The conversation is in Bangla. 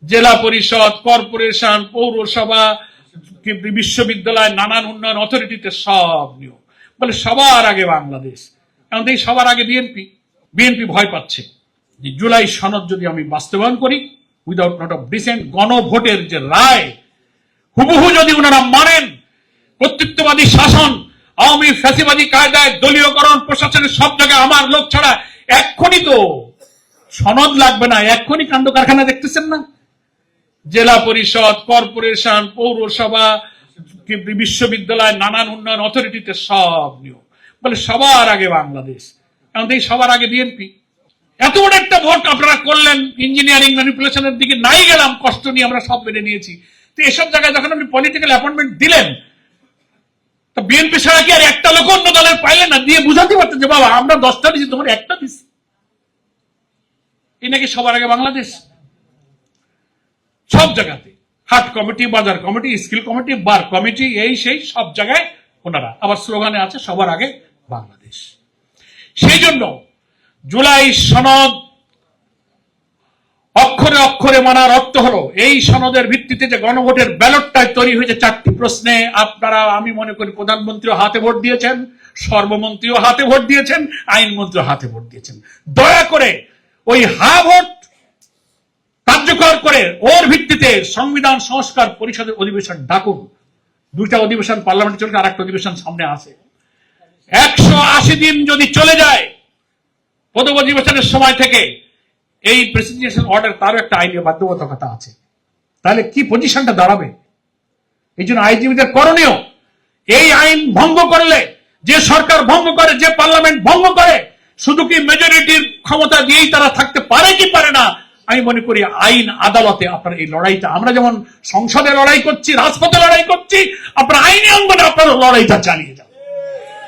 জেলা পরিষদ, কর্পোরেশন, পৌরসভা, বিশ্ববিদ্যালয়, নানান উন্নয়ন অথরিটিতে সব নিয়োগ। বলে সবার আগে বাংলাদেশ। এখন দেখি সবার আগে বিএনপি ভয় পাচ্ছে যে জুলাই সনদ যদি আমি বাস্তবায়ন করি উইদাউট নট অফ ডিসেন্ট, গণভোটের যে রায় হুবহু যদি ওনারা মানেন, কর্তৃত্ববাদী শাসন, আওয়ামী ফ্যাসিবাদী কায়দায় দলীয়করণ, প্রশাসনের সব জায়গায় আমার লোক ছাড়া, এক্ষুনি তো সনদ লাগবে না, এক্ষুনি কাণ্ড কারখানা দেখতেছেন না? জেলা পরিষদ, কর্পোরেশন, পৌরসভা, বিশ্ববিদ্যালয়, নানান উন্নয়ন অথরিটিতে সব নিয়োগ। বলে সবার আগে বাংলাদেশ। এখন দেখি সবার আগে বিএনপি। এত বড় একটা ভোট আপনারা করলেন, ইঞ্জিনিয়ারিং ম্যানিপুলেশনের দিকে নাই গেলাম, কষ্ট নিয়ে আমরা সব মেনে নিয়েছি। তো এসব জায়গায় যখন আপনি পলিটিক্যাল অ্যাপয়েন্টমেন্ট দিলেন, তো বিএনপি ছাড়া কি আর একটা লোক অন্য দলের পাইলেন না? দিয়ে বুঝাতে পারতেন যে বাবা আমরা 10টা দিচ্ছি, তোমার একটা দিচ্ছি। এই নাকি সবার আগে বাংলাদেশ। সব জায়গাতে হাট কমিটি, বাজার কমিটি, স্কিল কমিটি, বার কমিটি, এই সেই সব জায়গায় ওনারা আবার স্লোগানে আছে সবার আগে বাংলাদেশ। সেই জন্য জুলাই সনদ অক্ষরে অক্ষরে মানার অর্থ হলো এই সনদের ভিত্তিতে যে গণভোটের ব্যালটটাই তৈরি হয়েছে 4টি প্রশ্নে। আপনারা, আমি মনে করি প্রধানমন্ত্রীও হাতে ভোট দিয়েছেন, সর্বমন্ত্রীও হাতে ভোট দিয়েছেন, আইনমন্ত্রীও হাতে ভোট দিয়েছেন। দয়া করে ওই ভোট কার্যকর করে ওর ভিত্তিতে সংবিধান সংস্কার পরিষদের অধিবেশন ডাকুন। 2টা অধিবেশন পার্লামেন্টে চলছে, আর একটা অধিবেশন সামনে আছে। 180 দিন যদি চলে যায় প্রথম অধিবেশনের সময় থেকে, এই প্রেসিডেন্সিয়াল অর্ডার তারও একটা আইনি বাধ্যবাধকতা আছে। তাহলে কি পজিশনটা দাঁড়াবে? এই জন্য আইনজীবীদের করণীয়, এই আইন ভঙ্গ করলে, যে সরকার ভঙ্গ করে, যে পার্লামেন্ট ভঙ্গ করে, শুধু কি মেজরিটির ক্ষমতা দিয়েই তারা থাকতে পারে কি পারে না? আমি মনে করি আইন আদালতে আপনার এই লড়াইটা, আমরা যেমন সংসদে লড়াই করছি, রাজপথে লড়াই করছি, আপনার আইনি অঙ্গনে আপনার লড়াইটা চালিয়ে